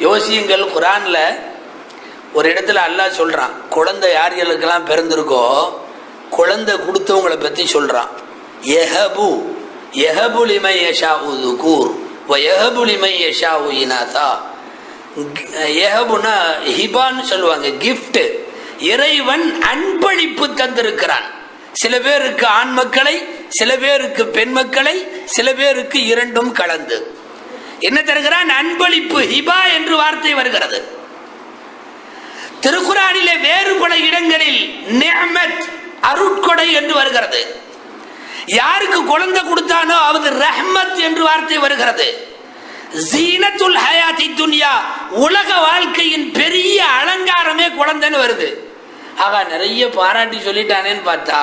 யோசியுங்கள். குரான்ல ஒரு இடத்துல அல்லாஹ் சொல்றான், குழந்தை யார்களுக்கெல்லாம் பிறந்திருக்கோ குழந்தை கொடுத்தவங்களை பத்தி சொல்றான். யஹபு யஹபு லிமன் யஷாஉ ذுகூர் வ யஹபு லிமன் யஷாஉ இனாதா. யஹபுனா ஹிபான்னு சொல்லுவாங்க, கிஃப்ட். இறைவன் அன்பளிப்பு தந்திருக்கிறான். சில பேருக்கு ஆண் மக்களை, சில பேருக்கு பெண் மக்களை, சில பேருக்கு இரண்டும் கலந்து என்ன தருகிறான்? அன்பளிப்பு. ஹிபா என்று வார்த்தை வருகிறது. திருக்குரானிலே வேறு பல இடங்களில் நிஅமத், அருட்கொடை என்று வருகிறது. யாருக்கு குழந்தை கொடுத்தானோ அது ரஹ்மத் என்று வார்த்தை வருகிறது. ஜீனத்துல் ஹயாத்தி துன்யா, உலக வாழ்க்கையின் பெரிய அலங்காரமே குழந்தைன்னு வருது. ஆகா, நிறைய பாராட்டி சொல்லிட்டானேன்னு பார்த்தா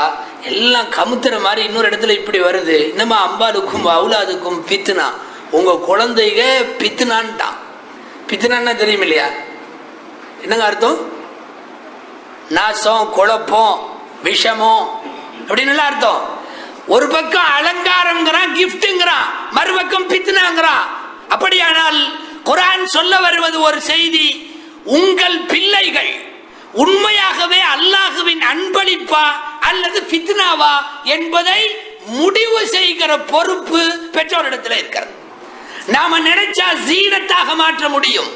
எல்லாம் கமுத்துற மாதிரி இன்னொரு இடத்துல இப்படி வருது. இன்னமா அம்பாலுக்கும் அவுலாதுக்கும் பித்னா, உங்க குழந்தைக பித்னான்ட்டான். பித்னான்னா தெரியும் இல்லையா? என்னங்க அர்த்தம்? நாசம், குழப்பம், விஷமம் அப்படின்னு அர்த்தம். ஒரு பக்கம் அலங்காரம்ங்கிறான், கிஃப்ட்ங்கிறான், மறுபக்கம் பித்னாங்கிறான். அப்படியானால் குர்ஆன் சொல்ல வருவது ஒரு செய்தி, உங்கள் பிள்ளைகள் உண்மையாகவே அல்லாஹ்வின் அன்பளிப்பா அல்லது ஃபித்னாவா என்பதை முடிவு செய்கிற பொறுப்பு பெற்றோரிடத்தில் இருக்கிறது. நாம நினைச்சா ஜீனத்தாக மாற்ற முடியும்,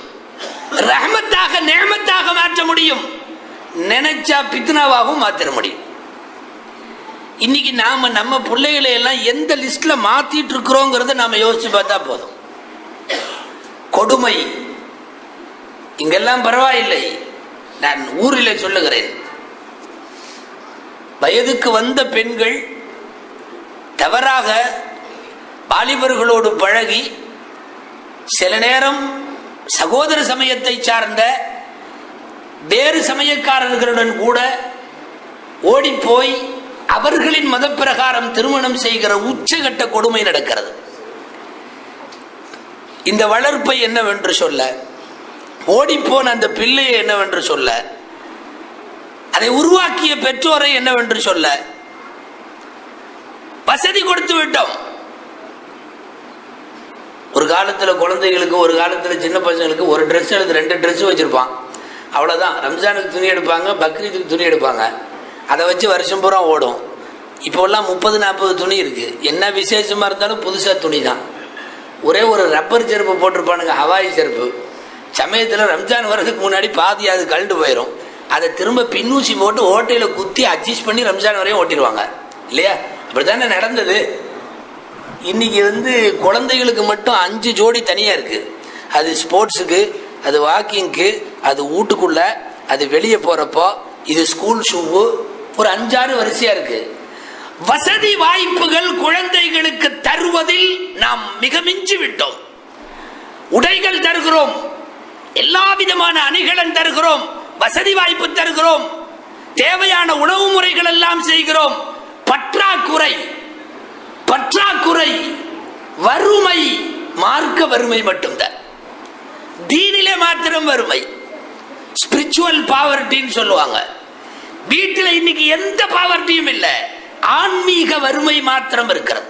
ரஹ்மத்தாக நிஅமத்தாக மாற்ற முடியும், நினைச்சா ஃபித்னாவாகவும் மாற்ற முடியும். இன்னைக்கு நாம நம்ம பிள்ளைகளை எல்லாம் எந்த லிஸ்ட்ல மாத்திட்டு இருக்கிறோங்கிறத நாம யோசிச்சு பார்த்தா போதும். கொடுமை இங்கெல்லாம் பரவாயில்லை, நான் ஊரில் சொல்லுகிறேன். வயதுக்கு வந்த பெண்கள் தவறாக வாலிபர்களோடு பழகி சில நேரம் சகோதர சமயத்தை சார்ந்த வேறு சமயக்காரர்களுடன் கூட ஓடிப்போய் அவர்களின் மத பிரகாரம் திருமணம் செய்கிற உச்சகட்ட கொடுமை நடக்கிறது. இந்த வளர்ப்பை என்னவென்று சொல்ல, ஓடிப்போன அந்த பிள்ளையை என்னவென்று சொல்ல, அதை உருவாக்கிய பெற்றோரை என்னவென்று சொல்ல, வசதி கொடுத்து விட்டோம். ஒரு காலத்துல குழந்தைகளுக்கு, ஒரு காலத்துல சின்ன பசங்களுக்கு ஒரு ட்ரெஸ் அல்லது 2 ட்ரெஸ் வச்சிருப்பான், அவ்வளவுதான். ரம்ஜானுக்கு துணி எடுப்பாங்க, பக்ரீத்துக்கு துணி எடுப்பாங்க, அதை வச்சு வருஷம் பூரா ஓடும். இப்போல்லாம் 30-40 துணி இருக்கு. என்ன விசேஷமா இருந்தாலும் புதுசா துணி தான். ஒரே ஒரு ரப்பர் செருப்பு போட்டிருப்பானுங்க, ஹவாய் செருப்பு. சமயத்தில் ரம்ஜான் வர்றதுக்கு முன்னாடி பாதி அது கழண்டு போயிடும். அதை திரும்ப பின்னூசி போட்டு ஓட்டையில் குத்தி அட்ஜஸ்ட் பண்ணி ரம்ஜான் வரையும் ஓட்டிடுவாங்க இல்லையா? அப்படித்தானே நடந்தது. இன்னைக்கு குழந்தைகளுக்கு மட்டும் 5 ஜோடி தனியா இருக்கு. அது ஸ்போர்ட்ஸுக்கு, அது வாக்கிங்க்கு, அது வீட்டுக்குள்ள, அது வெளியே போறப்போ, இது ஸ்கூல் ஷூவு, ஒரு 5-6 வரிசையா இருக்கு. வசதி வாய்ப்புகள் குழந்தைகளுக்கு தருவதில் நாம் மிக மிஞ்சி விட்டோம். உடைகள் தருகிறோம், எல்லா விதமான அணிகலன் தருகிறோம், வசதி வாய்ப்பு தருகிறோம், தேவையான உணவு முறைகள் எல்லாம் செய்கிறோம். பற்றாக்குறை வறுமை, மார்க்க வறுமை மட்டும்தான். தீனிலே மாத்திரம் வறுமை, ஸ்பிரிச்சுவல் பாவர்ட்டின்னு சொல்லுவாங்க. வீட்டில் இன்னைக்கு எந்த பாவர்ட்டியும் இல்லை, ஆன்மீக வறுமை மாத்திரம் இருக்கிறது.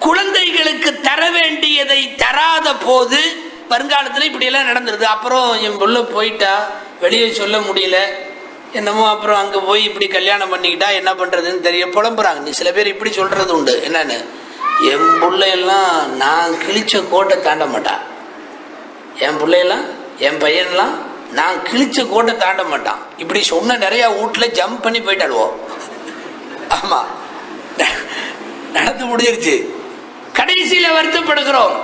குழந்தைகளுக்கு தர வேண்டியதை தராத போது வருங்காலத்தில் இப்படி எல்லாம் நடந்துருது. அப்புறம் என் புள்ள போயிட்டா, வெளியே சொல்ல முடியல, என்னமோ அப்புறம் அங்கே போய் இப்படி கல்யாணம் பண்ணிக்கிட்டா என்ன பண்ணுறதுன்னு தெரிய புலம்புறாங்க. நீ சில பேர் இப்படி சொல்கிறது உண்டு. என்னன்னு, என் பிள்ளையெல்லாம் நான் கிழிச்ச கோட்டை தாண்ட மாட்டான், என் பிள்ளையெல்லாம், என் பையன்லாம் நான் கிழிச்ச கோட்டை தாண்ட மாட்டான். இப்படி சொன்ன நிறையா வீட்டில் ஜம்ப் பண்ணி போயிட்டாளுவோம். ஆமாம், நடந்து முடிஞ்சிருச்சு. கடைசியில் வருத்தப்படுகிறோம்.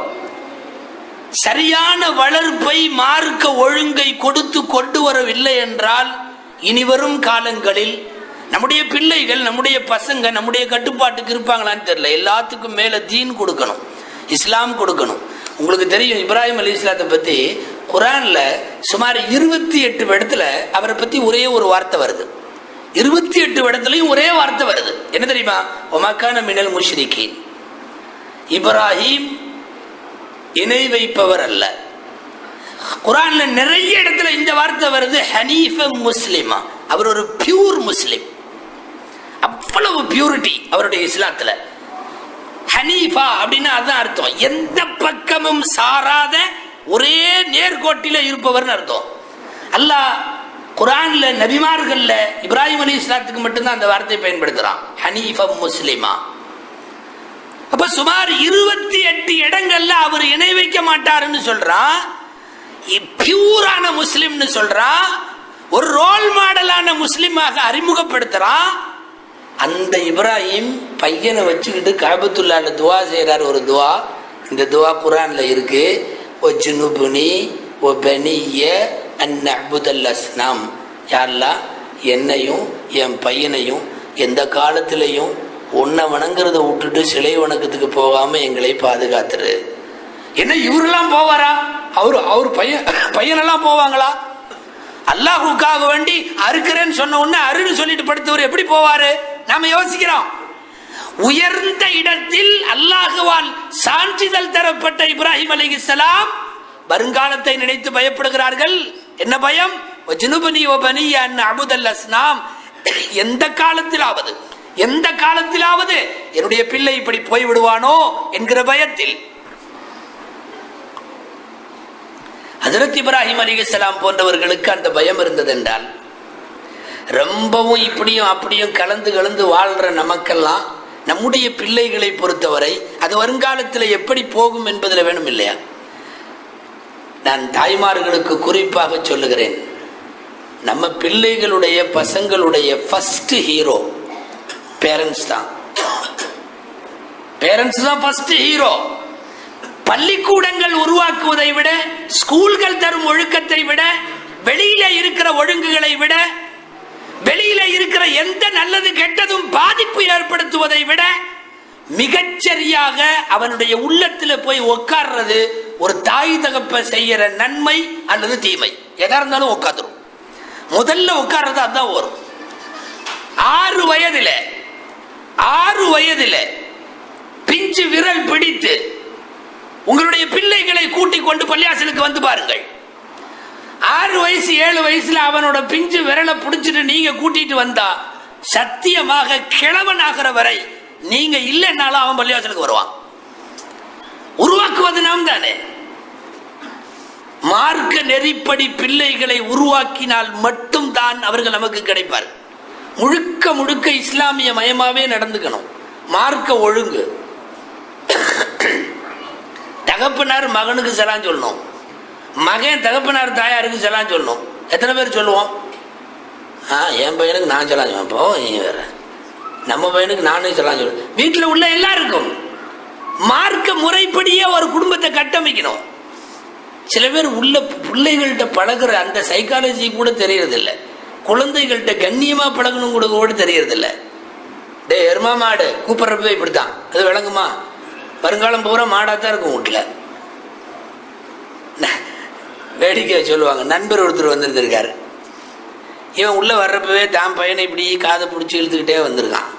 சரியான வளர்ப்பை, மார்க்க ஒழுங்கை கொடுத்து கொண்டு வரவில்லை என்றால் இனிவரும் காலங்களில் நம்முடைய பிள்ளைகள், நம்முடைய பசங்க நம்முடைய கட்டுப்பாட்டுக்கு இருப்பாங்களான்னு தெரியல. எல்லாத்துக்கும் மேல தீன் கொடுக்கணும், இஸ்லாம் கொடுக்கணும். உங்களுக்கு தெரியும், இப்ராஹிம் அலைஹிஸ்ஸலாத்தை பத்தி குர்ஆன்ல சுமார் 28 இடத்துல அவரை பத்தி ஒரே ஒரு வார்த்தை வருது. 28 இடத்துலையும் ஒரே வார்த்தை வருது. என்ன தெரியுமா? ஒமக்கான மினல் முஷ்ரிகீன், இப்ராஹிம் இணை வைப்பவர் அல்ல. குர்ஆன்ல நிறைய இடத்துல இந்த வார்த்தை வருது. ஹனீஃப முஸ்லிமா, அவர் ஒரு பியூர் முஸ்லிம். அவ்வளவு பியூரிட்டி அவருடைய இஸ்லாத்துல. ஹனீஃபா அப்படின்னா அதான் அர்த்தம், எந்த பக்கமும் சாராத ஒரே நேர்கோட்டில இருப்பவர் அர்த்தம். அல்லாஹ் குர்ஆன்ல நபிமார்கள்ல இப்ராஹிம் அலைஹிஸ்ஸலாத்துக்கு மட்டும்தான் அந்த வார்த்தையை பயன்படுத்துறான், ஹனீஃபம் முஸ்லிமா. அப்ப சுமார் 28 இடங்கள்ல அவர் இணை வைக்க மாட்டாருன்னு சொல்றான், பியூரான முஸ்லிம்னு சொல்றான், ஒரு ரோல் மாடலான முஸ்லிமாக அறிமுகப்படுத்துறான். அந்த இப்ராஹிம் பையனை வச்சுக்கிட்டு கஅபத்துல்லாஹ்ல துவா செய்யறாரு. ஒரு துவா, இந்த துவா குர்ஆன்ல இருக்கு, வஜ்னுபுனி வபனிய அன் நஅ்புதல் அஸ்னாம். யா அல்லாஹ், என்னையும் என் பையனையும் எந்த காலத்திலையும் உன்னை வணங்குறத விட்டுட்டு சிலை வணக்கத்துக்கு போகாம எங்களை பாதுகாத்துரு. என்ன இவரெல்லாம் போவாரா? அவர் பையனெல்லாம் போவாங்களா? அல்லாஹுக்காக வேண்டி அறுக்கிறேன்னு சொன்ன உடனே அருன்னு சொல்லிட்டு படுத்தவர் எப்படி போவாரு? நாம யோசிக்கிறோம். உயர்ந்த இடத்தில் அல்லாஹுவால் சான்றிதழ் தரப்பட்ட இப்ராஹிம் அலைஹிஸ்ஸலாம் வருங்காலத்தை நினைத்து பயப்படுகிறார்கள். என்ன பயம்? வஜ்னுபனி வபனிய அன் அஅ்புதல் அஸ்னாம். எந்த காலத்திலாவது என்னுடைய பிள்ளை இப்படி போய் விடுவானோ என்கிற பயத்தில். ஹஜ்ரத் இப்ராஹிம் அலைஹிஸ்ஸலாம் போன்றவர்களுக்கு அந்த பயம் இருந்தது என்றால், ரொம்பவும் இப்படியும் அப்படியும் கலந்து வாழ்ற நமக்கெல்லாம் நம்முடைய பிள்ளைகளை பொறுத்தவரை அது வருங்காலத்தில் எப்படி போகும் என்பதில் வேணும் இல்லையா? நான் தாய்மார்களுக்கு குறிப்பாக சொல்லுகிறேன், நம்ம பிள்ளைகளுடைய பசங்களுடைய ஃபர்ஸ்ட் ஹீரோ பேரண்ட்ஸ் தான். பேரண்ட்ஸ் தான் ஃபர்ஸ்ட் ஹீரோ. பள்ளிக்கூடங்கள் உருவாக்குவதை விட, ஸ்கூல்கள் தரும் ஒழுக்கத்தை விட, வெளியில இருக்கிற ஒழுங்குகளை விட, வெளியில இருக்கிற எந்த நல்லது கெட்டதும் பாதிப்பு ஏற்படுத்துவதை விட மிகச்சரியாக அவனுடைய உள்ளத்தில் போய் உட்கார்றது ஒரு தாய் தகப்ப செய்யற நன்மை அல்லது தீமை எதா இருந்தாலும் உட்காந்துரும். முதல்ல உட்கார்றது அதான் வரும். 6 வயதில பிஞ்சு விரல் பிடித்து உங்களுடைய பிள்ளைகளை கூட்டிக் கொண்டு பள்ளியாசலுக்கு வந்து பாருங்கள். 6 வயசு 7 வயசுல அவனோட பிஞ்சு விரலை பிடிச்சிட்டு நீங்க கூட்டிட்டு வந்தா சத்தியமாக கிழவன் ஆகிற வரை நீங்க இல்லைன்னாலும் அவன் பள்ளியாசலுக்கு வருவான். உருவாக்குவது நாம் தானே. மார்க்க நெறிப்படி பிள்ளைகளை உருவாக்கினால் மட்டும் தான் அவர்கள் நமக்கு கிடைப்பார். முழுக்க இஸ்லாமிய மயமாவே நடந்துக்கணும். மார்க்க ஒழுங்கு. தகப்பனார் மகனுக்கு சலாம் சொல்லணும், மகன் தகப்பனார் தாயாருக்கு சலாம் சொல்லணும். எத்தனை பேர் சொல்லுவோம்? என் பையனுக்கு நான் சலாம் சொல்லுவேன். இப்போ வேற நம்ம பையனுக்கு நானே சலாம் சொல்லுவேன். வீட்டில் உள்ள எல்லாருக்கும் மார்க்க முறைப்படியே ஒரு குடும்பத்தை கட்டமைக்கணும். சில பேர் உள்ள பிள்ளைகள்கிட்ட பழகிற அந்த சைக்காலஜி கூட தெரியறதில்லை. குழந்தைகள்கிட்ட கண்ணியமா பழகணும் கூட தெரியறதில்லை. டே எருமா மாடு கூப்பிட்றப்ப இப்படித்தான், அது விளங்குமா? வருங்காலம் பூரா மாடாத்தான் இருக்கும் வீட்டில். வேடிக்கை சொல்லுவாங்க, நண்பர் ஒருத்தர் வந்திருந்திருக்காரு. இவன் உள்ள வர்றப்பவே தான் பையனை இப்படி காதை பிடிச்சி இழுத்துக்கிட்டே வந்திருக்கான்.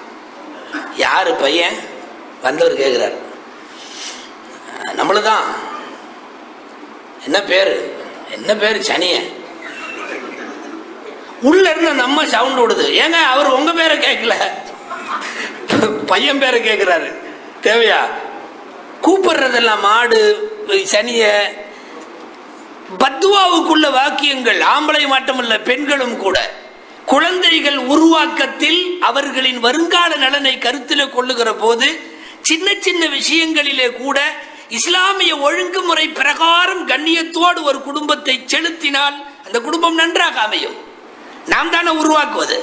யாரு பையன்? வந்தவர் கேட்குறாரு, நம்மளுதான். என்ன பேரு? சனிய. உள்ள இருந்த நம்ம சவுண்ட் விடுது. ஏங்க அவர் உங்க பேரை கேட்கல, பையன் பேரை கேட்கிறாரு. தேவையா? கூப்பிடுறதெல்லாம் மாடு சனிய. பத்வாவுக்குள்ள வாக்கியங்கள் ஆம்பளை மட்டுமல்ல பெண்களும் கூட குழந்தைகள் உருவாக்கத்தில் அவர்களின் வருங்கால நலனை கருத்தில் கொள்ளுகிற போது சின்ன சின்ன விஷயங்களிலே கூட இஸ்லாமிய ஒழுங்குமுறை பிரகாரம் கண்ணியத்தோடு ஒரு குடும்பத்தை செலுத்தினால் அந்த குடும்பம் நன்றாக அமையும். நாம் தானே உருவாக்குவது.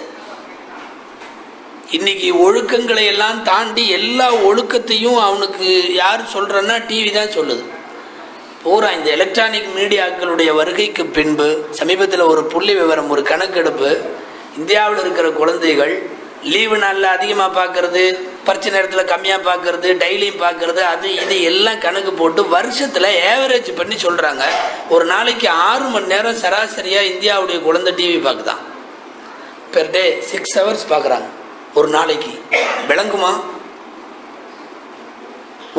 இன்னைக்கு ஒழுக்கங்களை எல்லாம் தாண்டி எல்லா ஒழுக்கத்தையும் அவனுக்கு யார் சொல்றன்னா டிவி தான் சொல்லுது. பூரா இந்த எலக்ட்ரானிக் மீடியாக்களுடைய வருகைக்கு பின்பு சமீபத்தில் ஒரு புள்ளி விவரம், ஒரு கணக்கெடுப்பு, இந்தியாவில் இருக்கிற குழந்தைகள் லீவு நாளில் அதிகமாக பார்க்கறது, பரிச்சை நேரத்தில் கம்மியாக பார்க்கறது, டெய்லியும் பார்க்கறது, அது இது எல்லாம் கணக்கு போட்டு வருஷத்தில் ஏவரேஜ் பண்ணி சொல்கிறாங்க. ஒரு நாளைக்கு 6 மணி நேரம் சராசரியாக இந்தியாவுடைய குழந்தை டிவி பார்க்குதான். பெர் டே 6 ஹவர்ஸ் பார்க்குறாங்க ஒரு நாளைக்கு. விளங்குமா?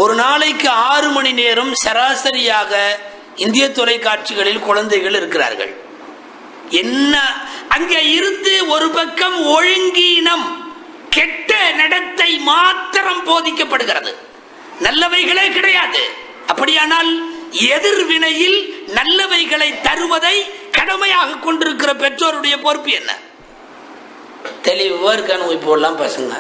ஒரு நாளைக்கு 6 மணி நேரம் சராசரியாக இந்திய தொலைக்காட்சிகளில் குழந்தைகள் இருக்கிறார்கள். என்ன அங்கே இருந்து ஒரு பக்கம் ஒழுங்கீனம், கெட்ட நடத்தை மாத்திரம் போதிக்கப்படுகிறது, நல்லவைகளே கிடையாது. அப்படியானால் எதிர்வினையில் நல்லவைகளை தருவதை கடமையாக கொண்டிருக்கிற பெற்றோருடைய பொறுப்பு என்ன? தெளிவா இருக்கானு இப்போலாம் பசங்க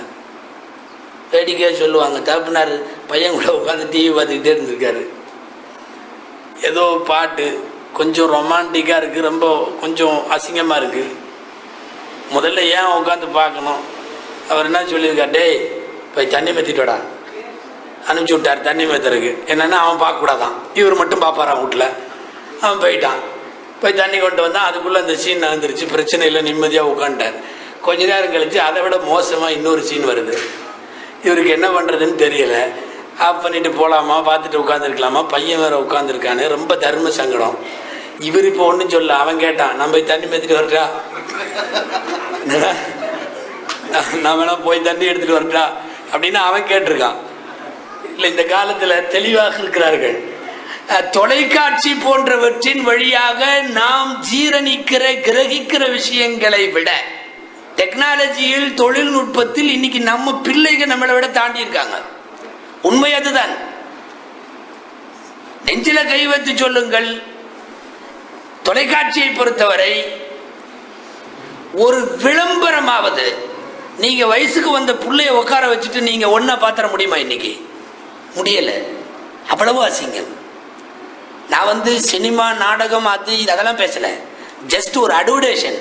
வேடிக்கையாக சொல்லுவாங்க, தகப்பனார் பையன் கூட உட்காந்து டிவி பார்த்துக்கிட்டே இருந்திருக்காரு, ஏதோ பாட்டு கொஞ்சம் ரொமான்டிக்காக இருக்குது, ரொம்ப கொஞ்சம் அசிங்கமாக இருக்குது, முதல்ல ஏன் உட்காந்து பார்க்கணும்? அவர் என்ன சொல்லியிருக்கார், டேய் போய் தண்ணி மெத்திட்டோடா அனுப்பிச்சி விட்டார் தண்ணி மெத்துறதுக்கு. என்னென்னா அவன் பார்க்கக்கூடாதான், இவர் மட்டும் பார்ப்பாரான் வீட்டில். அவன் போயிட்டான், போய் தண்ணி கொண்டு வந்தான். அதுக்குள்ளே அந்த சீன் நகர்ந்துருச்சு, பிரச்சனை இல்லை, நிம்மதியாக உட்காந்துட்டார். கொஞ்ச நேரம் கழித்து அதை விட மோசமாக இன்னொரு சீன் வருது. இவருக்கு என்ன பண்ணுறதுன்னு தெரியலை. ஆஃப் பண்ணிட்டு போகலாமா, பார்த்துட்டு உட்காந்துருக்கலாமா, பையன் வேறு உட்காந்துருக்கானு, ரொம்ப தர்ம சங்கடம். இவர் இப்போ ஒன்றும் சொல்ல, அவன் கேட்டான், நான் போய் தண்ணி மெத்திட்டு வரட்டா, நான் வேணா போய் தண்ணி எடுத்துகிட்டு வரட்டா அப்படின்னு அவன் கேட்டிருக்கான். இல்லை, இந்த காலத்தில் தெளிவாக இருக்கிறார்கள். தொலைக்காட்சி போன்றவற்றின் வழியாக நாம் ஜீரணிக்கிற கிரகிக்கிற விஷயங்களை விட டெக்னாலஜியில் தொழில்நுட்பத்தில் இன்னைக்கு நம்ம பிள்ளைகள் நம்மளை விட தாண்டி இருக்காங்க. உண்மை அதுதான். நெஞ்சில கை வைத்து சொல்லுங்கள், தொலைக்காட்சியை பொறுத்தவரை ஒரு விளம்பரமாவது நீங்க வயசுக்கு வந்த பிள்ளைய உட்கார வச்சுட்டு நீங்க ஒன்னா பாத்திர முடியுமா? இன்னைக்கு முடியல, அவ்வளவு அசிங்கம். நான் சினிமா நாடகம் அது அதெல்லாம் பேசல, ஜஸ்ட் ஒரு அட்வர்டைசன்,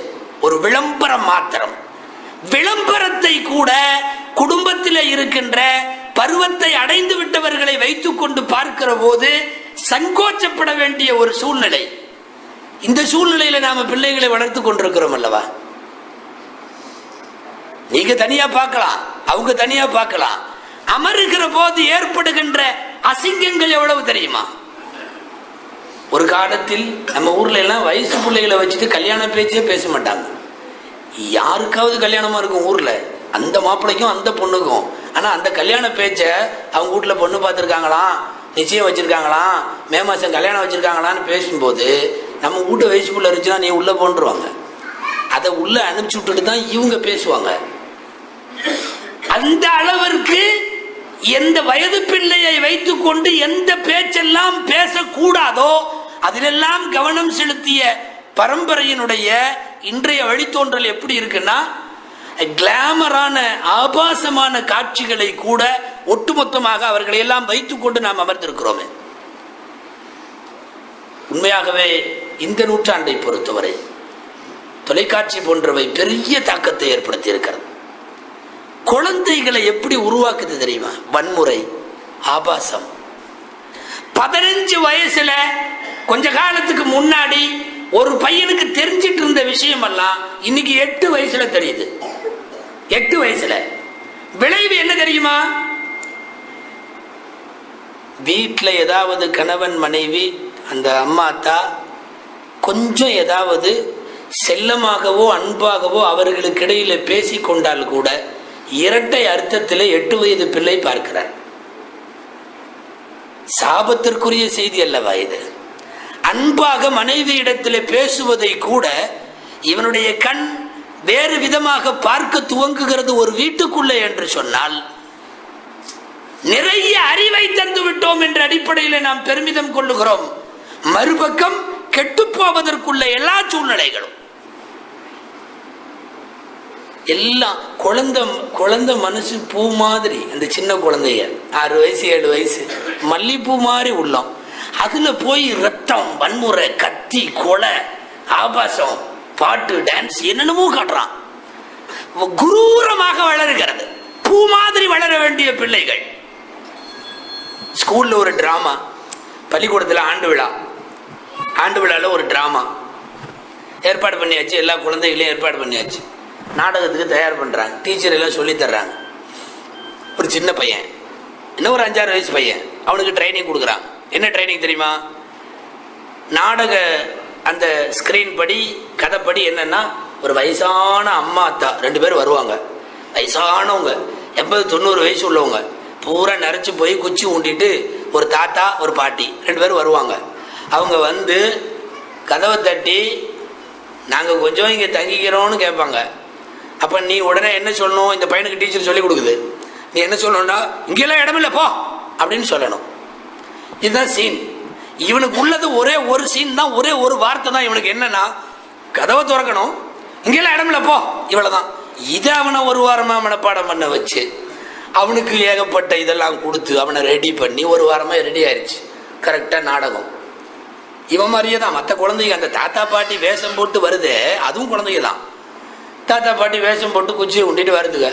ஒரு விளம்பரம் மாத்திரம். விளம்பரத்தை கூட குடும்பத்தில் இருக்கின்ற பருவத்தை அடைந்து விட்டவர்களை வைத்துக் கொண்டு பார்க்கிற போது சங்கோச்சப்பட வேண்டிய ஒரு சூழ்நிலை. இந்த சூழ்நிலையில நாம பிள்ளைகளை வளர்த்து கொண்டிருக்கிறோம் அல்லவா? நீங்க தனியா பார்க்கலாம், அவங்க தனியா பார்க்கலாம். அமருகிற போது ஏற்படுகின்ற அசிங்கங்கள் எவ்வளவு தெரியுமா? ஒரு காலத்தில் நம்ம ஊர்ல எல்லாம் வயசு பிள்ளைகளை வச்சுட்டு கல்யாண பேச்சே பேச மாட்டாங்க. யாருக்காவது கல்யாணமா இருக்கும் ஊர்ல, அந்த மாப்பிள்ளைக்கும் அந்த பொண்ணுக்கும். ஆனா அந்த கல்யாண பேச்ச அவங்க வீட்டுல பொண்ணு பார்த்துருக்காங்களாம், நிச்சயம் வச்சிருக்காங்களாம், மே மாசம் கல்யாணம் வச்சிருக்காங்களான்னு பேசும்போது நம்ம வீட்டு வயசு பிள்ளை இருந்துச்சுன்னா நீ உள்ள போன்றுவாங்க. அதை உள்ள அனுப்பிச்சு விட்டுட்டு தான் இவங்க பேசுவாங்க. அந்த அளவிற்கு எந்த வயது பிள்ளையை வைத்துக் கொண்டு எந்த பேச்செல்லாம் பேசக்கூடாதோ அதிலெல்லாம் கவனம் செலுத்திய பரம்பரையினுடைய இன்றைய வழித்தோன்றல் எப்படி இருக்குன்னா, கிளாமரான ஆபாசமான காட்சிகளை கூட ஒட்டுமொத்தமாக அவர்களை எல்லாம் வைத்துக் கொண்டு நாம் அமர்ந்திருக்கிறோமே. உண்மையாகவே இந்த நூற்றாண்டை பொறுத்தவரை தொலைக்காட்சி போன்றவை பெரிய தாக்கத்தை ஏற்படுத்தி இருக்கிறது. குழந்தைகளை எப்படி உருவாக்குது தெரியுமா? வன்முறை, ஆபாசம். 15 வயசுல கொஞ்ச காலத்துக்கு முன்னாடி ஒரு பையனுக்கு தெரிஞ்சிட்டு இருந்த விஷயம் எல்லாம் இன்னைக்கு 8 வயசுல தெரியுது. 8 வயசுல விளைவு என்ன தெரியுமா? வீட்டில் ஏதாவது கணவன் மனைவி அந்த அம்மா அத்தா கொஞ்சம் ஏதாவது செல்லமாகவோ அன்பாகவோ அவர்களுக்கு இடையில பேசிக்கொண்டால் கூட இரட்டை அர்த்தத்தில் 8 வயது பிள்ளை பார்க்கிறார். சாபத்திற்குரிய செய்தி அல்லவா இது? அன்பாக மனைவி இடத்துல பேசுவதை கூட இவனுடைய கண் வேறு விதமாக பார்க்க துவங்குகிறது ஒரு வீட்டுக்குள்ளே என்று சொன்னால், நிறைய அறிவை தந்து விட்டோம் என்ற அடிப்படையில் நாம் பெருமிதம் கொள்ளுகிறோம். மறுபக்கம் கெட்டுப்போவதற்குள்ள எல்லா சூழ்நிலைகளும் எல்லாம் குழந்தை மனசு பூ மாதிரி. அந்த சின்ன குழந்தைய 6 வயசு 7 வயசு மல்லிப்பூ மாதிரி உள்ளம். அதுல போய் ரத்தம், வன்முறை, கத்தி, கொலை, ஆபாசம், பாட்டு, டான்ஸ் என்னென்னமோ காட்டுறான். குரூரமாக வளர்கிறது. பூ மாதிரி வளர வேண்டிய பிள்ளைகள். ஸ்கூல்ல ஒரு டிராமா, பள்ளிக்கூடத்தில் ஆண்டு விழாவில் ஒரு டிராமா ஏற்பாடு பண்ணியாச்சு. எல்லா குழந்தைகளையும் ஏற்பாடு பண்ணியாச்சு. நாடகத்துக்கு தயார் பண்ணுறாங்க. டீச்சர் எல்லாம் சொல்லி தர்றாங்க. ஒரு சின்ன பையன், இன்னும் ஒரு 5-6 வயசு பையன், அவனுக்கு ட்ரைனிங் கொடுக்குறாங்க. என்ன ட்ரைனிங் தெரியுமா? நாடக அந்த ஸ்கிரீன் படி, கதைப்படி என்னன்னா, ஒரு வயசான அம்மா அத்தா 2 பேர் வருவாங்க. வயசானவங்க, 80-90 வயசு உள்ளவங்க, பூரா நரைச்சி போய் குச்சி ஊண்டிட்டு ஒரு தாத்தா ஒரு பாட்டி 2 பேர் வருவாங்க. அவங்க வந்து கதவை தட்டி நாங்கள் கொஞ்சம் இங்கே தங்கிக்கிறோன்னு கேட்பாங்க. அப்போ நீ உடனே என்ன சொல்லணும்? இந்த பையனுக்கு டீச்சர் சொல்லி கொடுக்குது. நீ என்ன சொல்லணும்னா, இங்கெல்லாம் இடமில்ல போ அப்படின்னு சொல்லணும். இதுதான் சீன். இவனுக்கு உள்ளது ஒரே ஒரு சீன் தான், ஒரே ஒரு வார்த்தை தான் இவனுக்கு. என்னன்னா, கதவை திறக்கணும், இங்கெல்லாம் இடமில்ல போ, இவ்வளவுதான். இதை அவனை ஒரு வாரமா மனப்பாடம் பண்ண வச்சு அவனுக்கு ஏகப்பட்ட இதெல்லாம் கொடுத்து அவனை ரெடி பண்ணி ஒரு வாரமா ரெடி ஆயிடுச்சு. கரெக்டா நாடகம். இவன் மாதிரியே தான் மற்ற குழந்தைங்க. அந்த தாத்தா பாட்டி வேஷம் போட்டு வருது, அதுவும் குழந்தைங்க தான். தாத்தா பாட்டி வேஷம் போட்டு குச்சியை உண்டிட்டு வருதுங்க.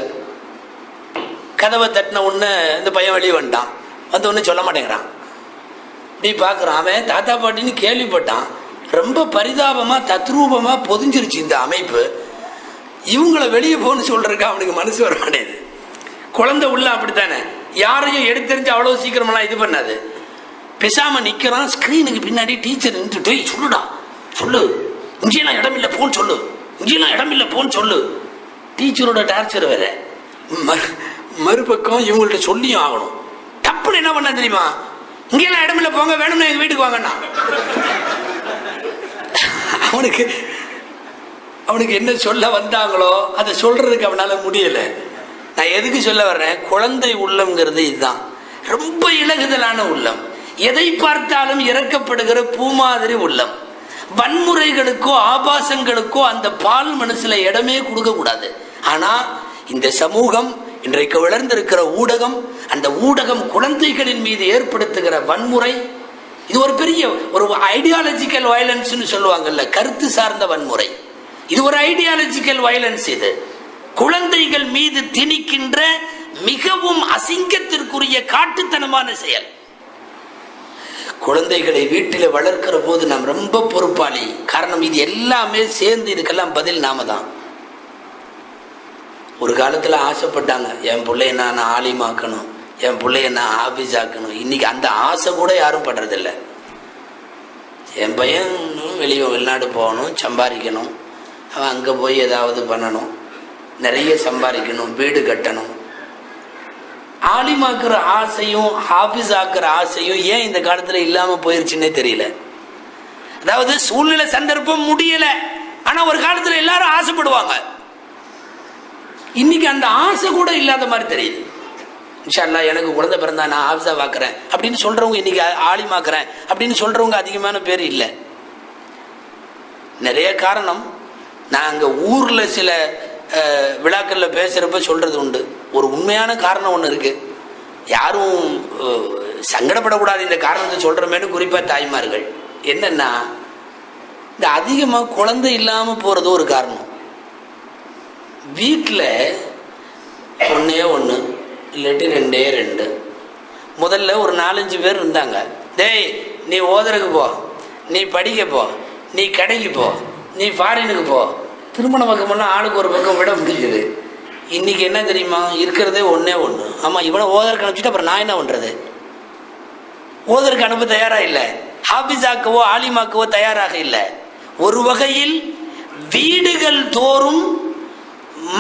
கதவை தட்டின உடனே இந்த பையன் வெளியே வந்துட்டான். வந்து ஒன்றும் சொல்ல மாட்டேங்கிறான். இப்படி பார்க்குறான். அவன் தாத்தா பாட்டின்னு கேள்விப்பட்டான். ரொம்ப பரிதாபமா தத்ரூபமா பொதிஞ்சிருச்சு இந்த அமைப்பு. இவங்கள வெளியே போன்னு சொல்றதுக்கு அவனுக்கு மனசு வர மாட்டேங்குது. குழந்தை உள்ள அப்படித்தானே, யாரையும் எடுத்தெறிஞ்சு அவ்வளோ சீக்கிரமெல்லாம் இது பண்ணாது. பேசாம நிற்கிறான். ஸ்க்ரீனுக்கு பின்னாடி டீச்சர் நின்றுட்டு, சொல்லுடா சொல்லு, இங்கேயெல்லாம் இடமில்லை போன்னு சொல்லு, இங்கேயெல்லாம் இடமில்லை போன்னு சொல்லு. டீச்சரோட டார்ச்சர் வேற. மறுபக்கம் இவங்கள்ட்ட சொல்லியும் ஆகணும். தப்புன்னு என்ன பண்ண தெரியுமா, இங்கெல்லாம் இடமில்லை போங்க, வேணும்னா எங்க வீட்டுக்கு வாங்கண்ணா. அவனுக்கு என்ன சொல்ல வந்தாங்களோ அதை சொல்றதுக்கு அவனால முடியல. நான் எதுக்கு சொல்ல வர்றேன், குழந்தை உள்ளம்ங்கிறது இதுதான். ரொம்ப இலகுதலான உள்ளம், எதை பார்த்தாலும் இறக்கப்படுகிற பூமாதிரி உள்ளம். வன்முறைகளுக்கோ ஆபாசங்களுக்கோ அந்த பால் மனசுல இடமே கொடுக்க கூடாது. ஆனா இந்த சமூகம் இன்றைக்கு வளர்ந்திருக்கிற ஊடகம், அந்த ஊடகம் குழந்தைகளின் மீது ஏற்படுத்துகிற வன்முறை, இது ஒரு பெரிய ஒரு ஐடியாலஜிக்கல் வயலன்ஸ் சொல்லுவாங்கல்ல, கருத்து சார்ந்த வன்முறை. இது ஒரு ஐடியாலஜிக்கல் வயலன்ஸ். இது குழந்தைகள் மீது திணிக்கின்ற மிகவும் அசிங்கத்திற்குரிய காட்டுத்தனமான செயல். குழந்தைகளை வீட்டில் வளர்க்கிற போது நாம் ரொம்ப பொறுப்பாளி. காரணம், இது எல்லாமே சேர்ந்து இதுக்கெல்லாம் பதில் நாம தான். ஒரு காலத்துல ஆசைப்பட்டாங்க, என் பிள்ளைய நான் ஆலிமாக்கணும், என் பிள்ளைய நான் ஆபீஸ் ஆக்கணும். இன்னைக்கு அந்த ஆசை கூட யாரும் படுறதில்லை. என் பையன் வெளிநாடு போகணும், சம்பாதிக்கணும், அவன் அங்கே போய் ஏதாவது பண்ணணும், நிறைய சம்பாதிக்கணும், வீடு கட்டணும். ஆலிமாக்குற ஆசையும் ஆபீஸ் ஆக்குற ஆசையும் ஏன் இந்த காலத்துல இல்லாம போயிருச்சுன்னே தெரியல. அதாவது சூழ்நிலை சந்தர்ப்பம் முடியல. ஆனா ஒரு காலத்துல எல்லாரும் ஆசைப்படுவாங்க. இன்னைக்கு அந்த ஆசை கூட இல்லாத மாதிரி தெரியுது. இன்ஷா அல்லாஹ் எனக்கு குழந்தை பிறந்தா நான் ஆபிஸா வாக்குறேன் அப்படின்னு சொல்றவங்க இன்னைக்கு ஆலிமாக்குறேன் அப்படின்னு சொல்றவங்க அதிகமான பேர் இல்லை. நிறைய காரணம். நான் அங்க ஊர்ல சில விழாக்கள்ல பேசுறப்ப சொல்றது உண்டு. ஒரு உண்மையான காரணம் ஒண்ணு இருக்கு. யாரும் சங்கடப்படக்கூடாது இந்த காரணத்தை சொல்றமேனு, குறிப்பா தாய்மார்கள். என்னன்னா, இந்த அதிகமா குழந்தை இல்லாம போறது ஒரு காரணம். வீட்டில் ஒன்னே ஒன்று இல்லாட்டி ரெண்டே ரெண்டு. முதல்ல ஒரு 4-5 பேர் இருந்தாங்க. டேய் நீ ஓதருக்கு போ, நீ படிக்க போ, நீ கடைக்கு போ, நீ ஃபாரினுக்கு போ. திருமண பக்கமெல்லாம் ஆளுக்கு ஒரு பக்கம் விட முடியுது. இன்னைக்கு என்ன தெரியுமா, இருக்கிறதே ஒன்னே ஒன்று. ஆமாம், இவனை ஓதருக்கு அனுப்பிச்சுட்டு அப்புறம் நான் என்ன பண்ணுறது? ஓதருக்கு அனுப்ப தயாராக இல்லை, ஹாபிஸாக்கவோ ஆலிமாக்கவோ தயாராக இல்லை. ஒரு வகையில் வீடுகள் தோறும்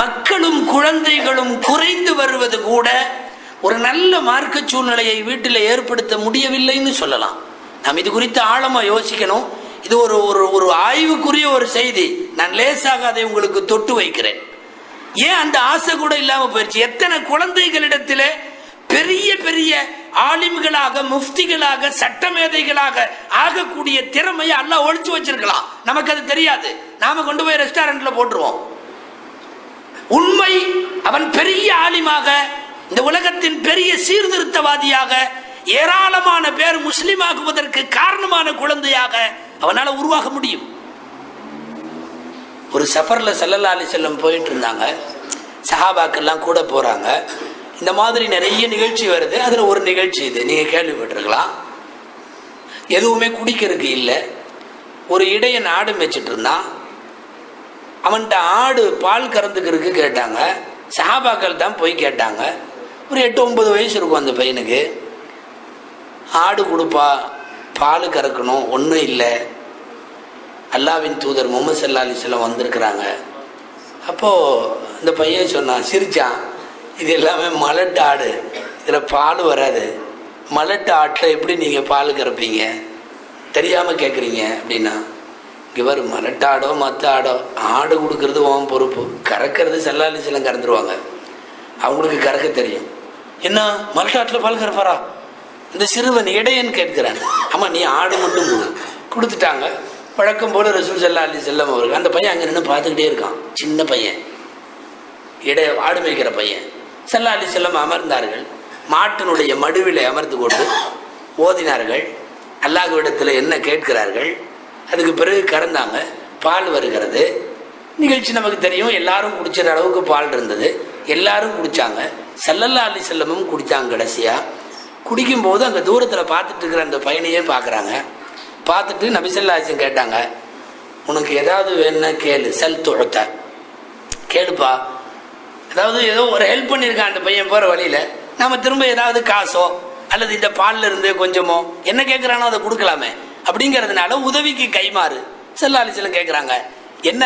மக்களும் குழந்தைகளும் குறைந்து வருவது கூட ஒரு நல்ல மார்க்க சூழ்நிலையை வீட்டில் ஏற்படுத்த முடியவில்லைன்னு சொல்லலாம். நாம் இது குறித்து ஆழமா யோசிக்கணும். இது ஒரு ஒரு ஆய்வுக்குரிய ஒரு செய்தி. நான் லேசாக அதை உங்களுக்கு தொட்டு வைக்கிறேன். ஏன் அந்த ஆசை கூட இல்லாம போயிடுச்சு? எத்தனை குழந்தைகளிடத்திலே பெரிய பெரிய ஆலிம்களாக, முஃப்திகளாக, சட்டமேதைகளாக ஆகக்கூடிய திறமையை அல்லாஹ் ஒழிச்சு வச்சிருக்கலாம். நமக்கு அது தெரியாது. நாம கொண்டு போய் ரெஸ்டாரண்ட்ல போட்டுருவோம். உண்மை, அவன் பெரிய ஆலிமாக, இந்த உலகத்தின் பெரிய சீர்திருத்தவாதியாக, ஏராளமான பேர் முஸ்லிம் ஆகுவதற்கு காரணமான குழந்தையாக அவனால உருவாக முடியும். ஒரு சஃபர்ல ஸல்லல்லாஹு அலைஹி வஸல்லம் போயிட்டு இருந்தாங்க. சஹாபாக்கெல்லாம் கூட போறாங்க. இந்த மாதிரி நிறைய நிகழ்ச்சி வருது. அதுல ஒரு நிகழ்ச்சி இது, நீங்க கேள்விப்பட்டிருக்கலாம். எதுவுமே குடிக்கிறதுக்கு இல்லை. ஒரு இடையன் ஆடு மேய்ச்சிட்டு இருந்தான். அவன்கிட்ட ஆடு பால் கறந்துக்கிறதுக்கு கேட்டாங்க. சஹாபாக்கள் தான் போய் கேட்டாங்க. ஒரு 8-9 வயசு இருக்கும் அந்த பையனுக்கு. ஆடு கொடுப்பா, பால் கறக்கணும். ஒன்றும் இல்லை, அல்லாஹ்வின் தூதர் முஹம்மது ஸல்லல்லாஹு அலைஹி வஸல்லம் வந்திருக்கிறாங்க. அப்போது இந்த பையன் சொன்னான், சிரிச்சான், இது எல்லாமே மலட்டு ஆடு, இதில் பால் வராது. மலட்டு ஆட்டில் எப்படி நீங்கள் பால் கறப்பீங்க? தெரியாமல் கேட்குறீங்க அப்படின்னா, இங்கே வரும் மலட்டாடோ மற்ற ஆடோ, ஆடு கொடுக்கறது உன் பொறுப்பு, கறக்கிறது ஸல்லல்லாஹு அலைஹி வஸல்லம் கறந்துருவாங்க, அவங்களுக்கு கறக்க தெரியும். என்ன மலட்டாட்டில் பால் கறப்பாரா? இந்த சிறுவன் இடையன் கேட்கிறான், ஆமா நீ ஆடு மட்டும் கொடுத்துட்டாங்க. வழக்கம் போல ரசூல் ஸல்லல்லாஹு அலைஹி வஸல்லம் அவர்கள் அந்த பையன் அங்கே நின்று பார்த்துக்கிட்டே இருக்கான். சின்ன பையன், ஆடு மேய்க்கிற பையன். ஸல்லல்லாஹு அலைஹி வஸல்லம் அமர்ந்தார்கள். மாட்டினுடைய மடுவிலை அமர்ந்து கொண்டு ஓதினார்கள். அல்லாஹ்விடத்தில் என்ன கேட்கிறார்கள். அதுக்கு பிறகு கறந்தாங்க. பால் வருகிறது. நிகழ்ச்சி நமக்கு தெரியும். எல்லாரும் குடிச்சிற அளவுக்கு பால் இருந்தது. எல்லாரும் குடித்தாங்க. ஸல்லல்லாஹு அலைஹி வஸல்லமும் குடித்தாங்க. கடைசியாக குடிக்கும்போது அங்கே தூரத்தில் பார்த்துட்டு இருக்கிற அந்த பையனையே பார்க்குறாங்க. பார்த்துட்டு நபி ஸல்லல்லாஹு அலைஹி வஸல்லம் கேட்டாங்க, உனக்கு ஏதாவது வேணும்னா கேளு, சல் துஅத, கேளுப்பா. அதாவது ஏதோ ஒரு ஹெல்ப் பண்ணியிருக்கான் அந்த பையன் போகிற வழியில். நம்ம திரும்ப ஏதாவது காசோ அல்லது இந்த பாலில் இருந்து கொஞ்சமோ என்ன கேட்குறானோ அதை கொடுக்கலாமே அப்படிங்கிறதுனால உதவிக்கு கைமாறு ஸல்லல்லாஹு அலைஹி வஸல்லம் கேட்குறாங்க, என்ன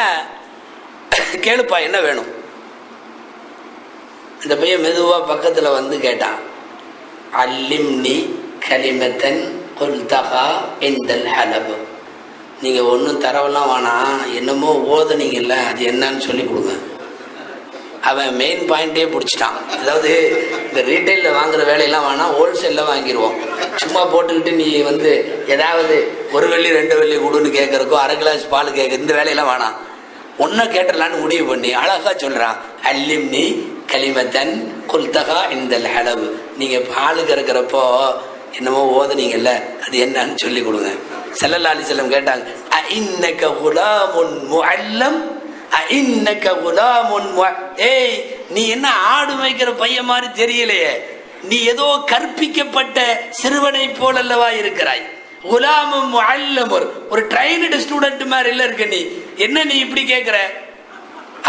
கேளுப்பா, என்ன வேணும். அந்த பையன் மெதுவாக பக்கத்தில் வந்து கேட்டான், அல்லிம்னி கலிமத்தன் குல்தஹா இந்தல் ஹலப். நீங்கள் ஒன்றும் தரவெல்லாம் வேணாம், என்னமோ ஓதுனீங்கல்ல அது என்னன்னு சொல்லி கொடுங்க. அவன் மெயின் பாயிண்டே பிடிச்சிட்டான். அதாவது இந்த ரீட்டைலில் வாங்குற வேலையெல்லாம் வேணாம், ஹோல்சேலில் வாங்கிடுவோம். சும்மா போட்டுக்கிட்டு நீ வந்து ஏதாவது 1 வெள்ளி 2 வெள்ளி கொடுன்னு கேட்குறக்கோ 1/2 கிளாஸ் பால் கேட்க இந்த வேலையெல்லாம் வேணாம், ஒன்றை கேட்டலான்னு முடிவு பண்ணி அழகாக சொல்கிறான், அல்லிம்னி கலிமத்தன் குல்தஹா இந்தல் ஹலப். நீங்கள் பால் கறக்கிறப்போ என்னமோ ஓதுனீங்கல்ல அது என்னன்னு சொல்லி கொடுங்க. ஸல்லல்லாஹு அலைஹி வஸல்லம் கேட்டாங்க, அஇன்னக குலாமுன் முஅல்லம், அஇன்னக குலாமுன் ஏய் நீ என்ன ஆடு மேய்க்கிற பையன் மாதிரி தெரியலையே, நீ ஏதோ கற்பிக்கப்பட்ட சிறுவனை போல் அல்லவா இருக்கிறாய். குலாமும் முஅல்லமுர், ஒரு ட்ரைனடு ஸ்டூடெண்ட் மாதிரி இல்லை இருக்க நீ, என்ன நீ இப்படி கேட்குற.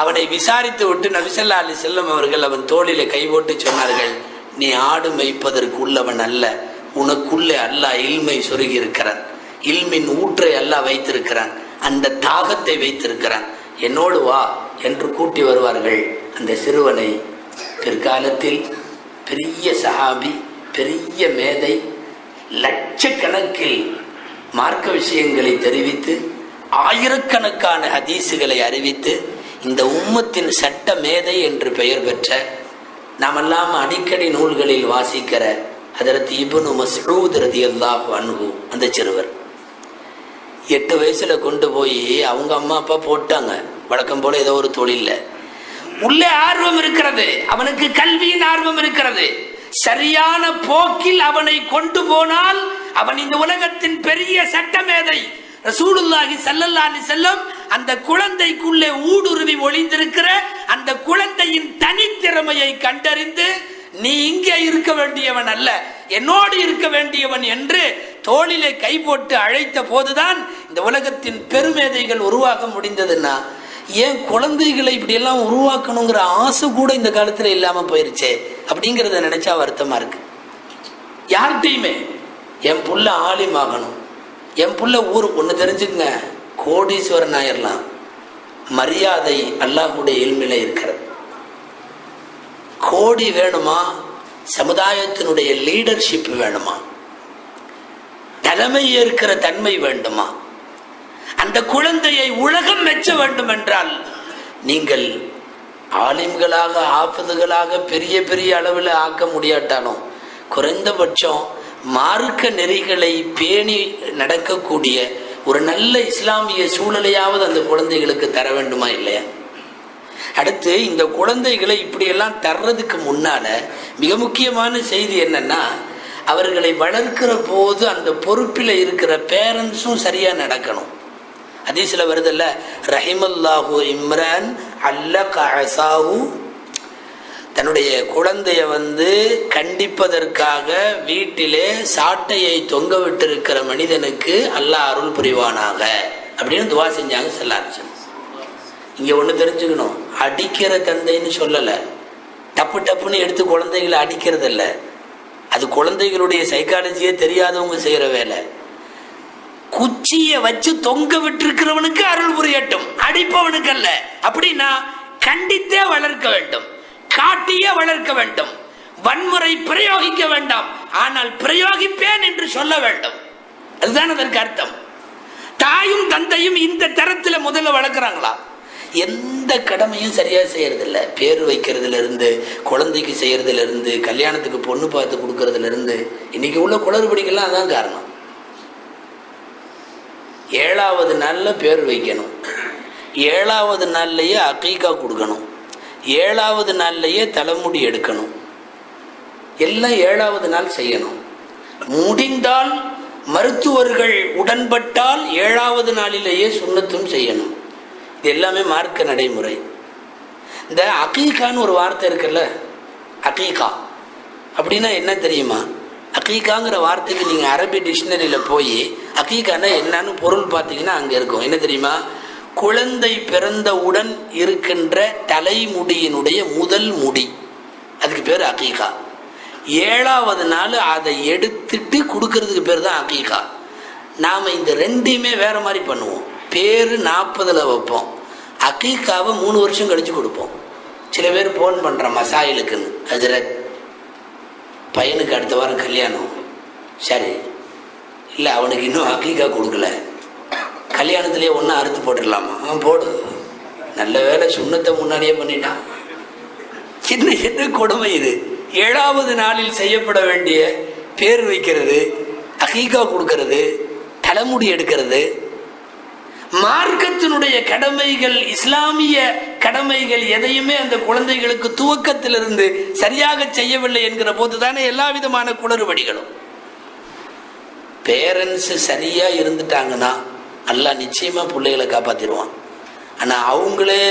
அவனை விசாரித்து விட்டு நபி ஸல்லல்லாஹு அலைஹி வஸல்லம் அவர்கள் அவன் தோளிலே கை போட்டு சொன்னார்கள், நீ ஆடு மேய்ப்பதற்கு உள்ளவன் அல்ல, உனக்குள்ளே அல்லாஹ் இல்மை சொருகி இருக்கிறான், இல்மின் ஊற்றை அல்லாஹ் வைத்திருக்கிறான், அந்த தாகத்தை வைத்திருக்கிறான், என்னோடு வா என்று கூட்டி வருவார்கள். அந்த சிறுவனை பிற்காலத்தில் பெரிய சஹாபி, பெரிய மேதை, லட்சக்கணக்கில் மார்க்க விஷயங்களை தெரிவித்து ஆயிரக்கணக்கான ஹதீஸுகளை அறிவித்து இந்த உம்மத்தின் சட்ட மேதை என்று பெயர் பெற்ற நாமெல்லாம் அடிக்கடி நூல்களில் வாசிக்கிற ஹதரத் இப்னு மஸ்ஊத் ரலியல்லாஹு அன்ஹு அந்த சிறுவர் 8 வயசுல கொண்டு போய் அவங்க அம்மா அப்பா போட்டாங்க. வழக்கம் போல ஏதோ ஒரு தொழில்ல உள்ளே ஆர்வம் இருக்கிறது, அவனுக்கு கல்வியின் ஆர்வம் இருக்கிறது. சரியான போக்கில் அவனை கொண்டு போனால் அவன் இந்த உலகத்தின் பெரிய சட்டமேதை. ரசூலுல்லாஹி ஸல்லல்லாஹு அலைஹி வஸல்லம் அந்த குழந்தைக்குள்ளே ஊடுருவி ஒளிந்திருக்கிற அந்த குழந்தையின் தனித்திறமையை கண்டறிந்து, நீ இங்கே இருக்க வேண்டியவன் அல்ல, என்னோடு இருக்க வேண்டியவன் என்று தோளிலே கை போட்டு அழைத்த போதுதான் இந்த உலகத்தின் பெருமேதைகள் உருவாக முடிந்ததுன்னா, ஏன் குழந்தைகளை இப்படியெல்லாம் உருவாக்கணுங்கிற ஆசை கூட இந்த காலத்தில் இல்லாமல் போயிருச்சே அப்படிங்கிறத நினைச்சா வருத்தமா இருக்கு. யார்கிட்டையுமே என் புள்ள ஆலிம் ஆகணும், என் புள்ள ஊர் ஒன்று தெரிஞ்சுக்குங்க, கோடீஸ்வரன் ஆயிரலாம், மரியாதை அல்லாஹ்வுடைய இல்மில இருக்கிறது. கோடி வேணுமா, சமுதாயத்தினுடைய லீடர்ஷிப் வேணுமா, தலைமை ஏற்கிற தன்மை வேண்டுமா, அந்த குழந்தையை உலகம் மெச்ச வேண்டும் என்றால் நீங்கள் ஆலிம்களாக ஆஃபிதுகளாக பெரிய பெரிய அளவில் ஆக்க முடியாட்டாலும் குறைந்தபட்சம் மார்க்க நெறிகளை பேணி நடக்கக்கூடிய ஒரு நல்ல இஸ்லாமிய சூழலையாவது அந்த குழந்தைகளுக்கு தர வேண்டுமா இல்லையா? அடுத்து இந்த குழந்தைகளை இப்படியெல்லாம் தர்றதுக்கு முன்னால மிக முக்கியமான செய்தி என்னன்னா, அவர்களை வளர்க்கிற போது அந்த பொறுப்பில் இருக்கிற பேரண்ட்ஸும் சரியா நடக்கணும். ஹதீஸ்ல வருதுல்ல, ரஹிமல்லாஹு இம்ரான் அல்லக அஸாஹு, தன்னுடைய குழந்தைய கண்டிப்பதற்காக வீட்டிலே சாட்டையை தொங்க விட்டிருக்கிற மனிதனுக்கு அல்லாஹ் அருள் புரிவானாக அப்படின்னு துவா செஞ்சாங்க ஸல்லல்லாஹு. இங்க ஒண்ணு தெரிஞ்சுக்கணும், அடிக்கிற தந்தைன்னு சொல்லல, டப்பு டப்புன்னு எடுத்து குழந்தைகளை அடிக்கிறது இல்லை, அது குழந்தைகளுடைய சைக்காலஜியே தெரியாதவங்க செய்யற வேலை. குச்சியை வச்சு தொங்க விட்டிருக்கிறவனுக்கு அருள் புரியட்டும், அடிப்பவனுக்கு அல்ல. அப்படின்னா கண்டித்தே வளர்க்க வேண்டும், காட்டியே வளர்க்க வேண்டும், வன்முறை பிரயோகிக்க வேண்டாம், ஆனால் பிரயோகிப்பேன் என்று சொல்ல வேண்டும். அதுதான் அதற்கு அர்த்தம். தாயும் தந்தையும் இந்த தரத்தில் முதல்ல வளர்க்குறாங்களா? எந்த கடமையும் சரியாக செய்யறதில்ல. பேர் வைக்கிறதுல இருந்து, குழந்தைக்கு செய்யறதுல இருந்து, கல்யாணத்துக்கு பொண்ணு பார்த்து கொடுக்கறதுல இருந்து, இன்னைக்கு உள்ள குளறுபடிக்கெல்லாம் அதான் காரணம். 7வது நாளில் பேர் வைக்கணும், 7வது நாள்லையே அகீகா கொடுக்கணும், 7வது நாள்லையே தலைமுடி எடுக்கணும், எல்லாம் 7வது நாள் செய்யணும். முடிந்தால் மருத்துவர்கள் உடன்பட்டால் 7வது நாளிலேயே சுன்னத்தும் செய்யணும். இது எல்லாமே மார்க்க நடைமுறை. இந்த அகீகான்னு ஒரு வார்த்தை இருக்குல்ல, அகீகா அப்படின்னா என்ன தெரியுமா? அகீகாங்கிற வார்த்தைக்கு நீங்கள் அரபி டிக்ஷனரியில் போய் அகீகான்னா என்னன்னு பொருள் பார்த்தீங்கன்னா அங்கே இருக்கும். என்ன தெரியுமா? குழந்தை பிறந்தவுடன் இருக்கின்ற தலைமுடியினுடைய முதல் முடி, அதுக்கு பேர் அகீகா. 7வது நாள் அதை எடுத்துட்டு கொடுக்கறதுக்கு பேர் தான் அகீகா. நாம் இந்த ரெண்டையுமே வேற மாதிரி பண்ணுவோம். பேர் 40ல் வைப்போம், அகீகாவை 3 வருஷம் கழிச்சு கொடுப்போம். சில பேர் ஃபோன் பண்ணுற மசாயிலுக்குன்னு, ஹஜ்ரத் பையனுக்கு அடுத்த வாரம் கல்யாணம், சரி இல்லை அவனுக்கு இன்னும் அகீகா கொடுக்கல, கல்யாணத்துலேயே ஒன்றா அறுத்து போட்டுடலாமா? போடு, நல்ல வேலை சுண்ணத்தை முன்னாடியே பண்ணிட்டான். என்ன கொடுமை இது! 7வது நாளில் செய்யப்பட வேண்டிய பேர் வைக்கிறது, அகீகா கொடுக்கறது, தலைமுடி எடுக்கிறது, மார்க்கத்தினுடைய கடமைகள், இஸ்லாமிய கடமைகள் எதையுமே அந்த குழந்தைகளுக்கு துவக்கத்திலிருந்து சரியாக செய்யவில்லை என்கிற போது தானே எல்லா விதமான குளறுபடிகளும். பேரண்ட்ஸ் சரியா இருந்துட்டாங்கன்னா அல்லாஹ் நிச்சயமா பிள்ளைகளை காப்பாத்திடுவான். ஆனா அவங்களே